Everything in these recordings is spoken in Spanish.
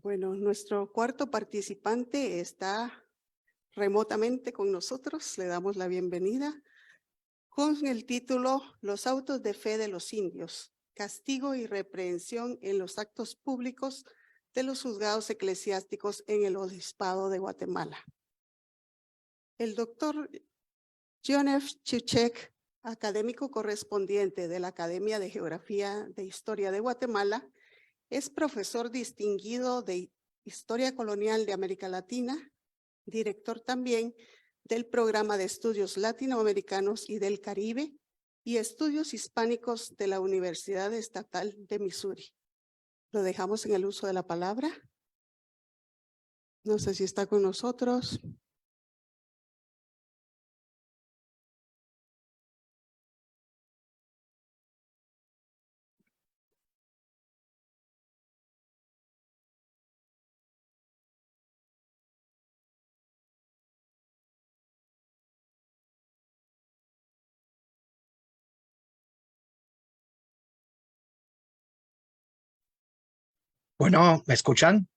Bueno, nuestro cuarto participante está remotamente con nosotros. Le damos la bienvenida con el título Los autos de fe de los indios, castigo y reprehensión en los actos públicos de los juzgados eclesiásticos en el Obispado de Guatemala. El doctor John F. Chuchek, académico correspondiente de la Academia de Geografía de Historia de Guatemala, es profesor distinguido de Historia Colonial de América Latina, director también del Programa de Estudios Latinoamericanos y del Caribe y Estudios Hispánicos de la Universidad Estatal de Missouri. Lo dejamos en el uso de la palabra. No sé si está con nosotros. Bueno, ¿me escuchan?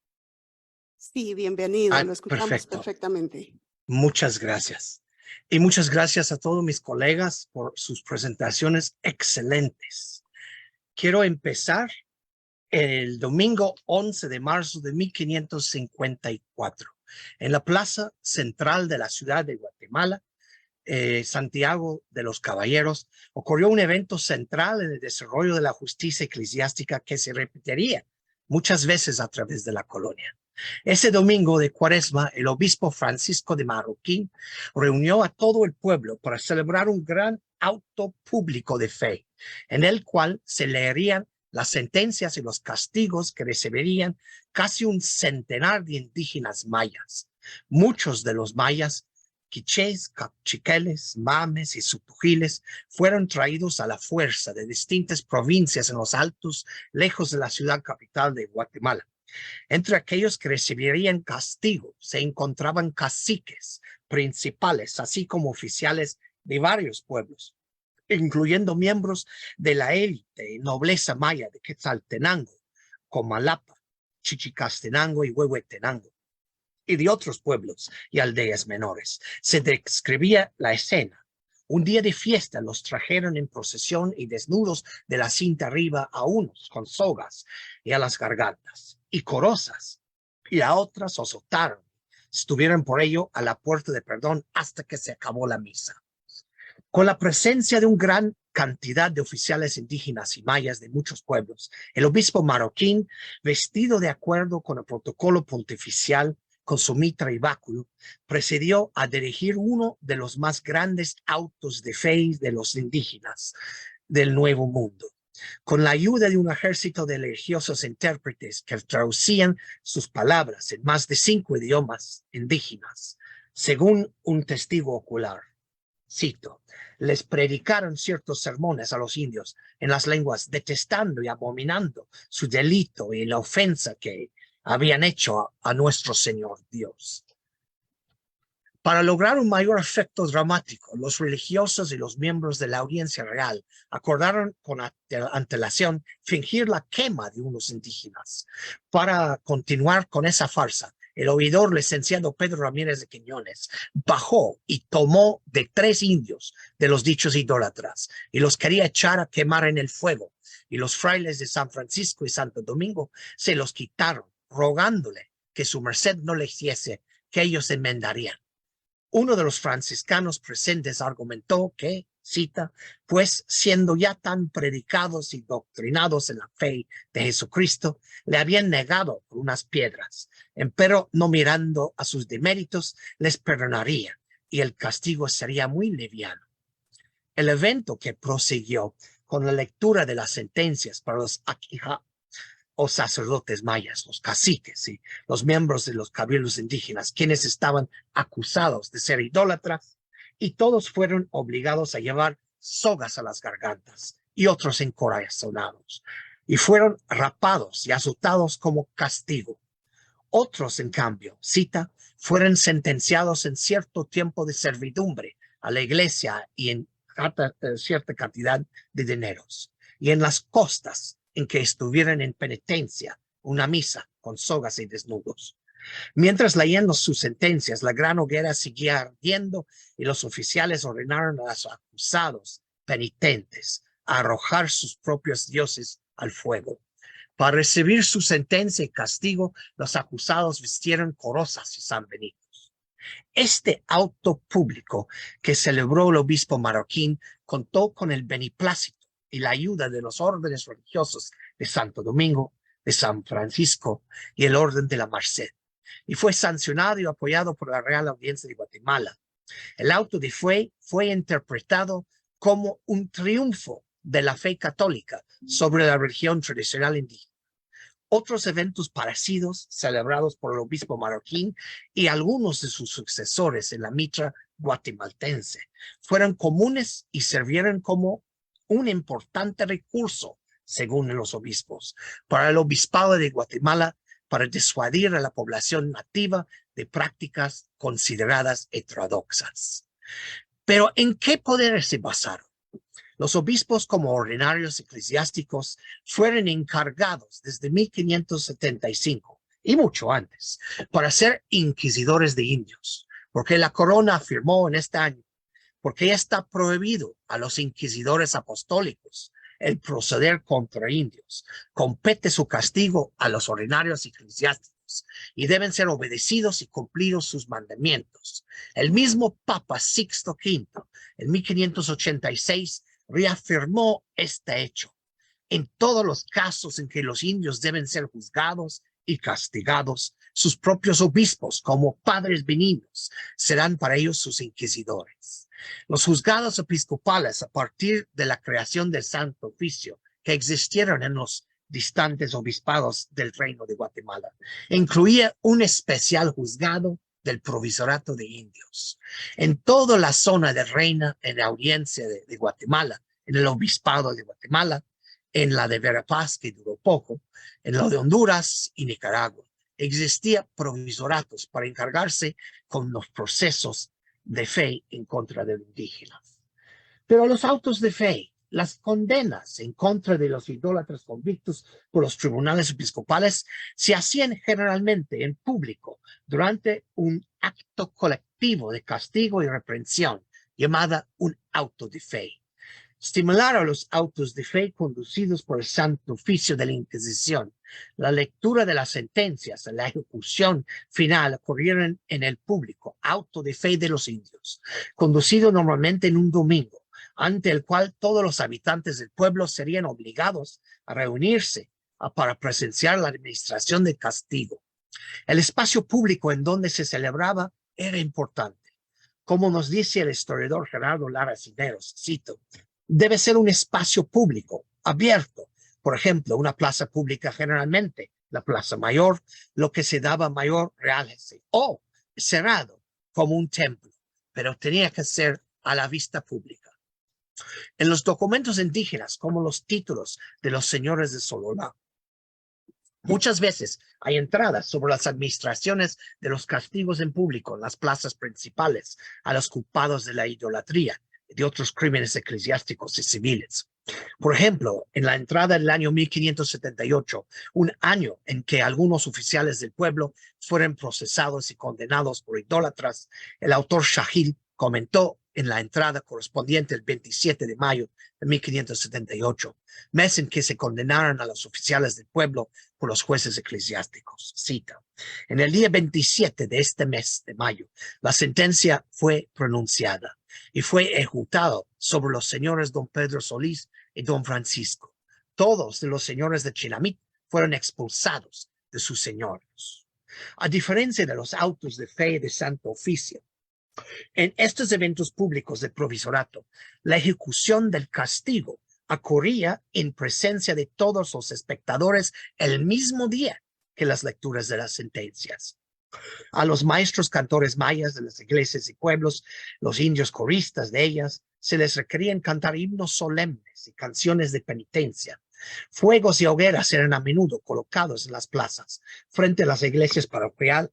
Sí, bienvenido. Lo escuchamos Perfecto. perfectamente. Muchas gracias. Y muchas gracias a todos mis colegas por sus presentaciones excelentes. Quiero empezar el domingo 11 de marzo de 1554 en la plaza central de la ciudad de Guatemala, Santiago de los Caballeros, ocurrió un evento central en el desarrollo de la justicia eclesiástica que se repetiría muchas veces a través de la colonia. Ese domingo de Cuaresma, el obispo Francisco de Marroquín reunió a todo el pueblo para celebrar un gran auto público de fe, en el cual se leerían las sentencias y los castigos que recibirían casi un centenar de indígenas mayas. Muchos de los mayas, quichés, cachiqueles, mames y sutujiles, fueron traídos a la fuerza de distintas provincias en los altos, lejos de la ciudad capital de Guatemala. Entre aquellos que recibirían castigo se encontraban caciques principales, así como oficiales de varios pueblos, incluyendo miembros de la élite y nobleza maya de Quetzaltenango, Comalapa, Chichicastenango y Huehuetenango, y de otros pueblos y aldeas menores. Se describía la escena. Un día de fiesta los trajeron en procesión y desnudos de la cinta arriba, a unos con sogas y a las gargantas y corozas, y a otras azotaron. Estuvieron por ello a la puerta de perdón hasta que se acabó la misa. Con la presencia de una gran cantidad de oficiales indígenas y mayas de muchos pueblos, el obispo Marroquín, vestido de acuerdo con el protocolo pontificial, con su mitra y báculo, procedió a dirigir uno de los más grandes autos de fe de los indígenas del Nuevo Mundo, con la ayuda de un ejército de religiosos intérpretes que traducían sus palabras en más de 5 idiomas indígenas, según un testigo ocular. Cito: les predicaron ciertos sermones a los indios en las lenguas, detestando y abominando su delito y la ofensa que habían hecho a nuestro Señor Dios. Para lograr un mayor efecto dramático, los religiosos y los miembros de la audiencia real acordaron con antelación fingir la quema de unos indígenas. Para continuar con esa farsa, el oidor licenciado Pedro Ramírez de Quiñones bajó y tomó de 3 indios de los dichos idólatras y los quería echar a quemar en el fuego, y los frailes de San Francisco y Santo Domingo se los quitaron, rogándole que su merced no le hiciese, que ellos enmendarían. Uno de los franciscanos presentes argumentó que, cita, pues siendo ya tan predicados y doctrinados en la fe de Jesucristo, le habían negado por unas piedras, empero no mirando a sus deméritos, les perdonaría y el castigo sería muy liviano. El evento que prosiguió con la lectura de las sentencias para los Akija, o sacerdotes mayas, los caciques y los miembros de los cabildos indígenas, quienes estaban acusados de ser idólatras, y todos fueron obligados a llevar sogas a las gargantas y otros encorazonados, y fueron rapados y azotados como castigo. Otros, en cambio, cita, fueron sentenciados en cierto tiempo de servidumbre a la iglesia y en cierta cantidad de dineros, y en las costas en que estuvieran en penitencia una misa con sogas y desnudos. Mientras leían sus sentencias, la gran hoguera seguía ardiendo y los oficiales ordenaron a los acusados penitentes a arrojar sus propios dioses al fuego. Para recibir su sentencia y castigo, los acusados vistieron corozas y sanbenitos. Este auto público que celebró el obispo marroquín contó con el beneplácito y la ayuda de los órdenes religiosos de Santo Domingo, de San Francisco y el Orden de la Merced, y fue sancionado y apoyado por la Real Audiencia de Guatemala. El auto de fe fue interpretado como un triunfo de la fe católica sobre la religión tradicional indígena. Otros eventos parecidos celebrados por el obispo marroquín y algunos de sus sucesores en la mitra guatemaltense fueron comunes y sirvieron como un importante recurso, según los obispos, para el obispado de Guatemala para disuadir a la población nativa de prácticas consideradas heterodoxas. Pero ¿en qué poderes se basaron? Los obispos como ordinarios eclesiásticos fueron encargados desde 1575 y mucho antes para ser inquisidores de indios, porque la corona afirmó en este año, porque ya está prohibido a los inquisidores apostólicos el proceder contra indios. Compete su castigo a los ordinarios eclesiásticos y deben ser obedecidos y cumplidos sus mandamientos. El mismo Papa Sixto V en 1586 reafirmó este hecho. En todos los casos en que los indios deben ser juzgados y castigados, sus propios obispos, como padres benignos, serán para ellos sus inquisidores. Los juzgados episcopales, a partir de la creación del Santo Oficio, que existieron en los distantes obispados del Reino de Guatemala, incluía un especial juzgado del Provisorato de Indios. En toda la zona de Reina, en la audiencia de Guatemala, en el Obispado de Guatemala, en la de Verapaz, que duró poco, en la de Honduras y Nicaragua, existía provisoratos para encargarse con los procesos de fe en contra de los indígenas. Pero los autos de fe, las condenas en contra de los idólatras convictos por los tribunales episcopales, se hacían generalmente en público durante un acto colectivo de castigo y reprensión, llamada un auto de fe. Estimular a los autos de fe conducidos por el Santo Oficio de la Inquisición, la lectura de las sentencias, la ejecución final ocurrieron en el público auto de fe de los indios, conducido normalmente en un domingo, ante el cual todos los habitantes del pueblo serían obligados a reunirse para presenciar la administración del castigo. El espacio público en donde se celebraba era importante. Como nos dice el historiador Gerardo Lara Cisneros, cito, debe ser un espacio público, abierto. Por ejemplo, una plaza pública generalmente, la Plaza Mayor, lo que se daba mayor realce, o cerrado como un templo, pero tenía que ser a la vista pública. En los documentos indígenas, como los títulos de los señores de Sololá, muchas veces hay entradas sobre las administraciones de los castigos en público en las plazas principales a los culpados de la idolatría y de otros crímenes eclesiásticos y civiles. Por ejemplo, en la entrada del año 1578, un año en que algunos oficiales del pueblo fueron procesados y condenados por idólatras, el autor Shahil comentó en la entrada correspondiente el 27 de mayo de 1578, mes en que se condenaron a los oficiales del pueblo por los jueces eclesiásticos. Cita, en el día 27 de este mes de mayo, la sentencia fue pronunciada y fue ejecutado sobre los señores don Pedro Solís y don Francisco. Todos de los señores de Chinamít fueron expulsados de sus señores. A diferencia de los autos de fe de Santo Oficio, en estos eventos públicos del provisorato, la ejecución del castigo ocurría en presencia de todos los espectadores el mismo día que las lecturas de las sentencias. A los maestros cantores mayas de las iglesias y pueblos, los indios coristas de ellas, se les requerían cantar himnos solemnes y canciones de penitencia. Fuegos y hogueras eran a menudo colocados en las plazas, frente a las iglesias parroquiales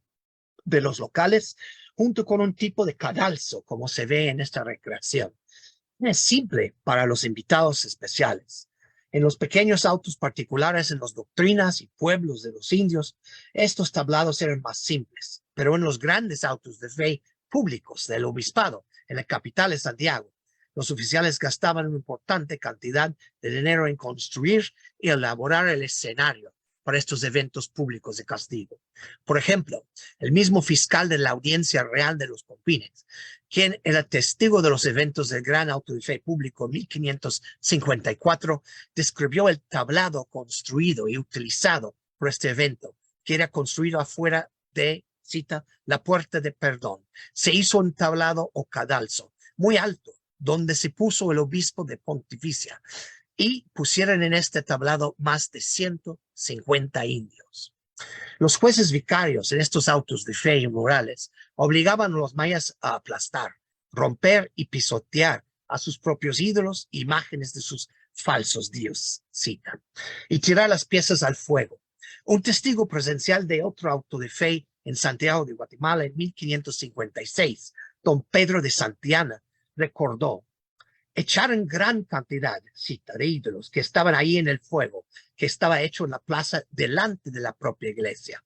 de los locales, junto con un tipo de cadalso, como se ve en esta recreación. Es simple para los invitados especiales. En los pequeños autos particulares en las doctrinas y pueblos de los indios, estos tablados eran más simples, pero en los grandes autos de fe públicos del obispado, en la capital de Santiago, los oficiales gastaban una importante cantidad de dinero en construir y elaborar el escenario para estos eventos públicos de castigo. Por ejemplo, el mismo fiscal de la Audiencia Real de los Confines, quien era testigo de los eventos del gran auto de fe público en 1554, describió el tablado construido y utilizado por este evento, que era construido afuera de, cita, la puerta de perdón. Se hizo un tablado o cadalso muy alto, donde se puso el obispo de Pontificia, y pusieron en este tablado más de 150 indios. Los jueces vicarios en estos autos de fe y morales obligaban a los mayas a aplastar, romper y pisotear a sus propios ídolos, imágenes de sus falsos dioses, cita, y tirar las piezas al fuego. Un testigo presencial de otro auto de fe en Santiago de Guatemala en 1556, don Pedro de Santillana, recordó: echaron gran cantidad, cita, de ídolos que estaban ahí en el fuego, que estaba hecho en la plaza delante de la propia iglesia.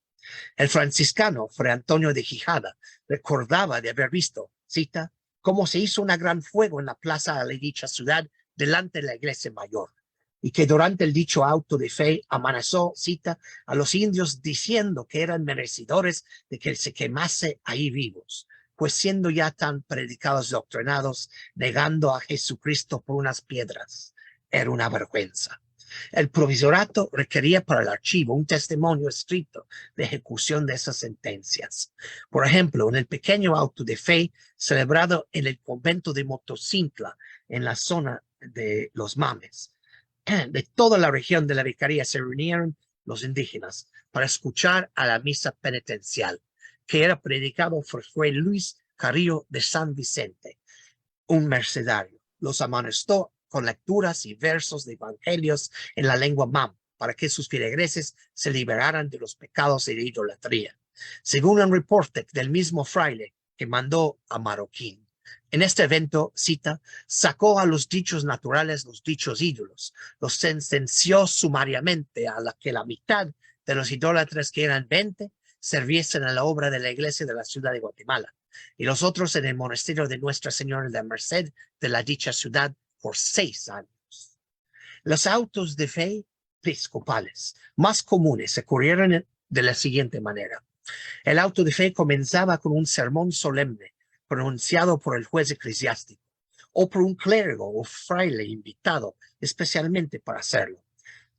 El franciscano Fray Antonio de Quijada recordaba de haber visto, cita, cómo se hizo un gran fuego en la plaza de dicha ciudad delante de la iglesia mayor, y que durante el dicho auto de fe amenazó, cita, a los indios diciendo que eran merecedores de que se quemase ahí vivos, pues siendo ya tan predicados y doctrinados, negando a Jesucristo por unas piedras. Era una vergüenza. El provisorato requería para el archivo un testimonio escrito de ejecución de esas sentencias. Por ejemplo, en el pequeño auto de fe celebrado en el convento de Motocintla, en la zona de Los Mames, de toda la región de la Vicaría se reunieron los indígenas para escuchar a la misa penitencial, que era predicado por Fray Luis Carrillo de San Vicente, un mercedario. Los amonestó con lecturas y versos de evangelios en la lengua mam, para que sus feligreses se liberaran de los pecados y de idolatría, según un reporte del mismo fraile que mandó a Marroquín. En este evento, cita, sacó a los dichos naturales los dichos ídolos, los sentenció sumariamente a que la mitad de los idólatras, que eran 20, serviesen a la obra de la iglesia de la ciudad de Guatemala, y los otros en el monasterio de Nuestra Señora de la Merced de la dicha ciudad por 6 años. Los autos de fe episcopales más comunes ocurrieron de la siguiente manera. El auto de fe comenzaba con un sermón solemne pronunciado por el juez eclesiástico o por un clérigo o fraile invitado especialmente para hacerlo.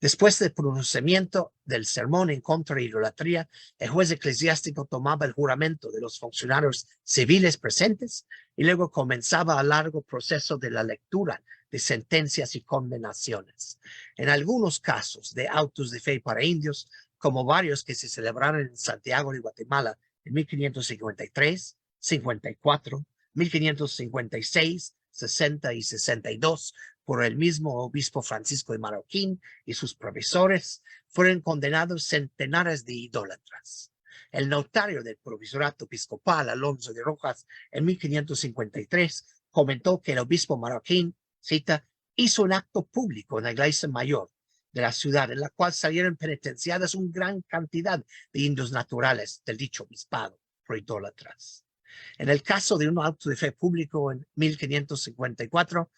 Después del pronunciamiento del sermón en contra de idolatría, el juez eclesiástico tomaba el juramento de los funcionarios civiles presentes y luego comenzaba el largo proceso de la lectura de sentencias y condenaciones. En algunos casos de autos de fe para indios, como varios que se celebraron en Santiago de Guatemala en 1553, 54, 1556, 60 y 62, por el mismo obispo Francisco de Marroquín y sus provisores, fueron condenados centenares de idólatras. El notario del provisorato episcopal, Alonso de Rojas, en 1553, comentó que el obispo Marroquín, cita, hizo un acto público en la iglesia mayor de la ciudad, en la cual salieron penitenciadas una gran cantidad de indios naturales del dicho obispado por idólatras. En el caso de un auto de fe público en 1554,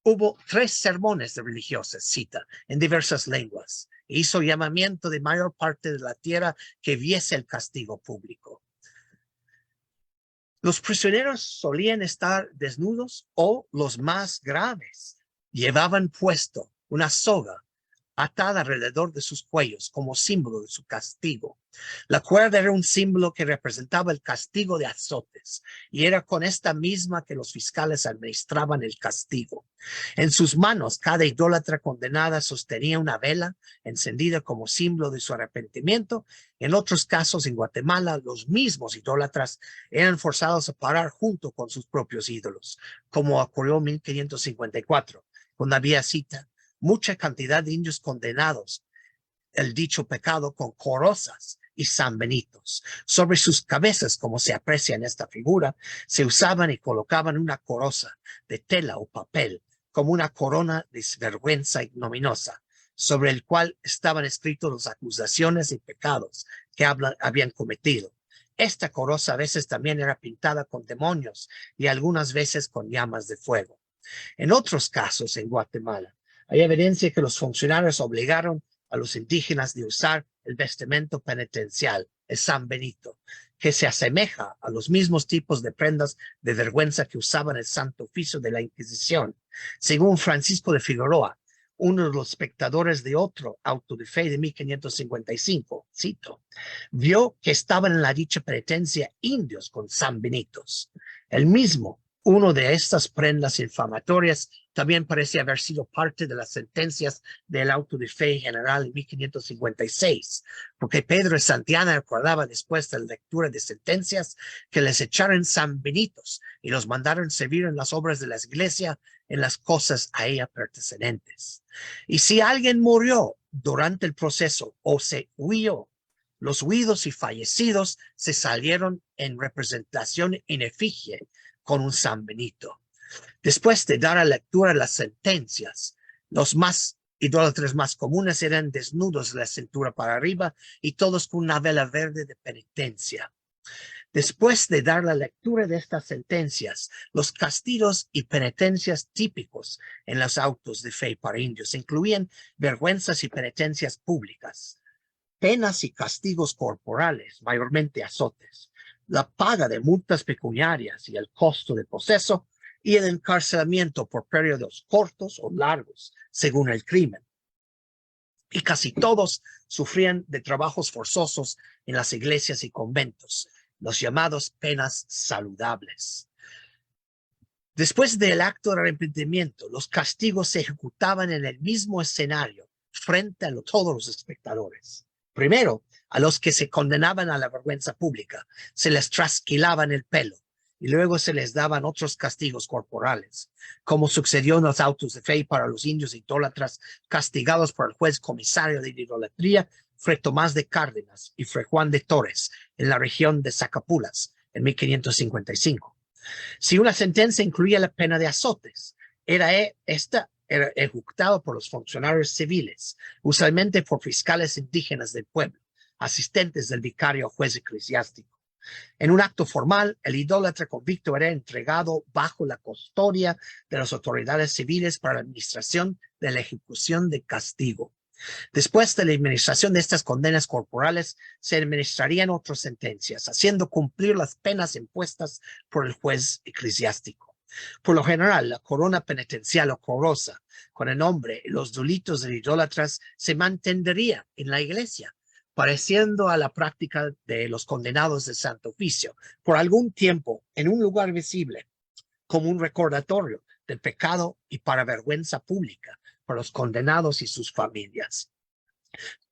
hubo 3 sermones de religiosas, cita, en diversas lenguas, e hizo llamamiento de mayor parte de la tierra que viese el castigo público. Los prisioneros solían estar desnudos o, los más graves, llevaban puesto una soga atada alrededor de sus cuellos como símbolo de su castigo. La cuerda era un símbolo que representaba el castigo de azotes, y era con esta misma que los fiscales administraban el castigo. En sus manos, cada idólatra condenada sostenía una vela encendida como símbolo de su arrepentimiento. En otros casos, en Guatemala, los mismos idólatras eran forzados a parar junto con sus propios ídolos, como ocurrió en 1554, cuando había, cita, mucha cantidad de indios condenados el dicho pecado con corozas y sanbenitos. Sobre sus cabezas, como se aprecia en esta figura, se usaban y colocaban una coroza de tela o papel como una corona de vergüenza ignominiosa, sobre el cual estaban escritos las acusaciones y pecados que habían cometido. Esta coroza a veces también era pintada con demonios y algunas veces con llamas de fuego. En otros casos, en Guatemala, hay evidencia que los funcionarios obligaron a los indígenas de usar el vestimento penitencial, el San Benito, que se asemeja a los mismos tipos de prendas de vergüenza que usaban el Santo Oficio de la Inquisición. Según Francisco de Figueroa, uno de los espectadores de otro auto de fe de 1555, cito, vio que estaban en la dicha penitencia indios con San Benitos. El mismo, uno de estas prendas infamatorias, también parece haber sido parte de las sentencias del auto de fe general en 1556, porque Pedro de Santillana recordaba después de la lectura de sentencias que les echaron San Benitos y los mandaron servir en las obras de la iglesia en las cosas a ella pertenecientes. Y si alguien murió durante el proceso o se huyó, los huidos y fallecidos se salieron en representación en efigie con un San Benito. Después de dar a lectura las sentencias, los más idólatras más comunes eran desnudos de la cintura para arriba y todos con una vela verde de penitencia. Después de dar la lectura de estas sentencias, los castigos y penitencias típicos en los autos de fe para indios incluían vergüenzas y penitencias públicas, penas y castigos corporales, mayormente azotes, la paga de multas pecuniarias y el costo de proceso, y el encarcelamiento por periodos cortos o largos, según el crimen. Y casi todos sufrían de trabajos forzosos en las iglesias y conventos, los llamados penas saludables. Después del acto de arrepentimiento, los castigos se ejecutaban en el mismo escenario, frente a todos los espectadores. Primero, a los que se condenaban a la vergüenza pública, se les trasquilaban el pelo, y luego se les daban otros castigos corporales, como sucedió en los autos de fe para los indios idólatras castigados por el juez comisario de idolatría, Fray Tomás de Cárdenas y Fray Juan de Torres, en la región de Zacapulas, en 1555. Si una sentencia incluía la pena de azotes, esta era ejecutada por los funcionarios civiles, usualmente por fiscales indígenas del pueblo, asistentes del vicario o juez eclesiástico. En un acto formal, el idólatra convicto era entregado bajo la custodia de las autoridades civiles para la administración de la ejecución de castigo. Después de la administración de estas condenas corporales, se administrarían otras sentencias, haciendo cumplir las penas impuestas por el juez eclesiástico. Por lo general, la corona penitencial o coroza, con el nombre y los delitos de idólatras, se mantendría en la iglesia, pareciendo a la práctica de los condenados de Santo Oficio, por algún tiempo en un lugar visible, como un recordatorio del pecado y para vergüenza pública para los condenados y sus familias.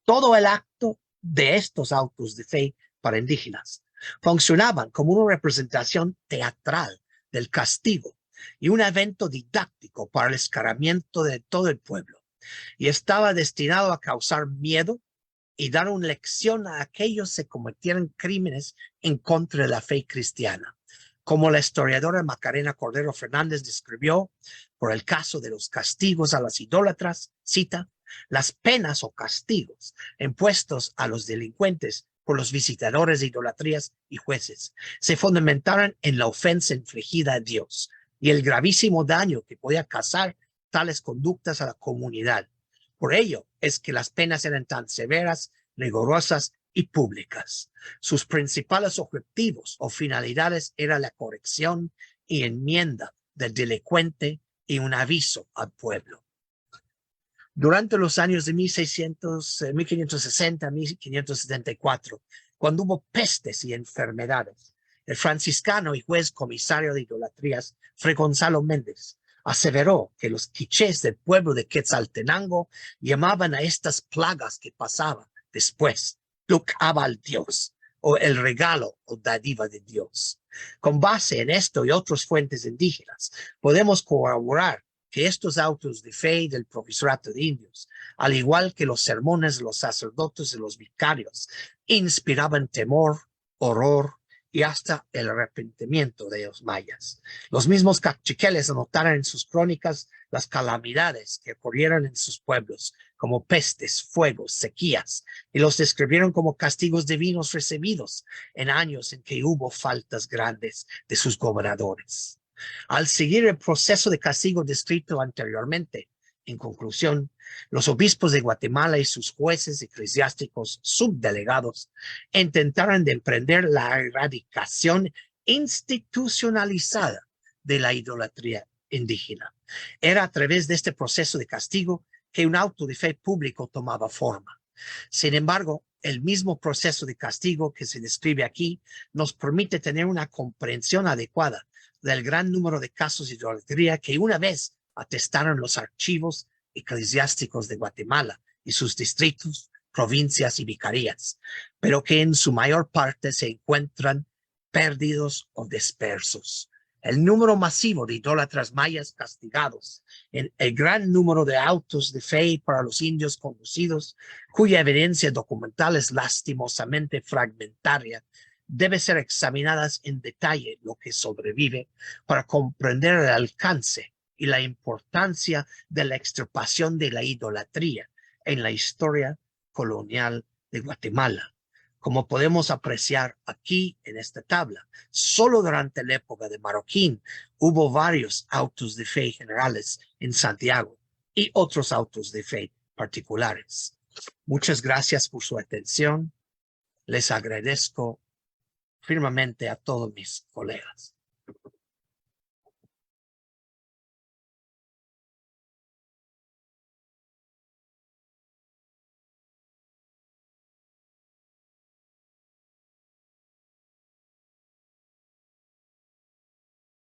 Todo el acto de estos autos de fe para indígenas funcionaban como una representación teatral del castigo y un evento didáctico para el escarmiento de todo el pueblo, y estaba destinado a causar miedo y dar una lección a aquellos que cometieran crímenes en contra de la fe cristiana. Como la historiadora Macarena Cordero Fernández describió, por el caso de los castigos a las idólatras, cita, las penas o castigos impuestos a los delincuentes por los visitadores de idolatrías y jueces se fundamentaron en la ofensa infligida a Dios y el gravísimo daño que podía causar tales conductas a la comunidad. Por ello es que las penas eran tan severas, rigurosas y públicas. Sus principales objetivos o finalidades eran la corrección y enmienda del delincuente y un aviso al pueblo. Durante los años de 1560 a 1574, cuando hubo pestes y enfermedades, el franciscano y juez comisario de idolatrías, Fray Gonzalo Méndez, aseveró que los quichés del pueblo de Quetzaltenango llamaban a estas plagas que pasaban después Lucaba al Dios, o el regalo o dádiva de Dios. Con base en esto y otras fuentes indígenas, podemos corroborar que estos autos de fe del profesorato de indios, al igual que los sermones de los sacerdotes y los vicarios, inspiraban temor, horror y hasta el arrepentimiento de los mayas. Los mismos caciques anotaron en sus crónicas las calamidades que ocurrieron en sus pueblos, como pestes, fuegos, sequías, y los describieron como castigos divinos recibidos en años en que hubo faltas grandes de sus gobernadores. Al seguir el proceso de castigo descrito anteriormente, en conclusión, los obispos de Guatemala y sus jueces eclesiásticos subdelegados intentaron de emprender la erradicación institucionalizada de la idolatría indígena. Era a través de este proceso de castigo que un auto de fe público tomaba forma. Sin embargo, el mismo proceso de castigo que se describe aquí nos permite tener una comprensión adecuada del gran número de casos de idolatría que una vez atestaron los archivos eclesiásticos de Guatemala y sus distritos, provincias y vicarías, pero que en su mayor parte se encuentran perdidos o dispersos. El número masivo de idólatras mayas castigados, el gran número de autos de fe para los indios conocidos, cuya evidencia documental es lastimosamente fragmentaria, debe ser examinadas en detalle lo que sobrevive para comprender el alcance y la importancia de la extirpación de la idolatría en la historia colonial de Guatemala. Como podemos apreciar aquí en esta tabla, solo durante la época de Marroquín hubo varios autos de fe generales en Santiago y otros autos de fe particulares. Muchas gracias por su atención. Les agradezco firmemente a todos mis colegas.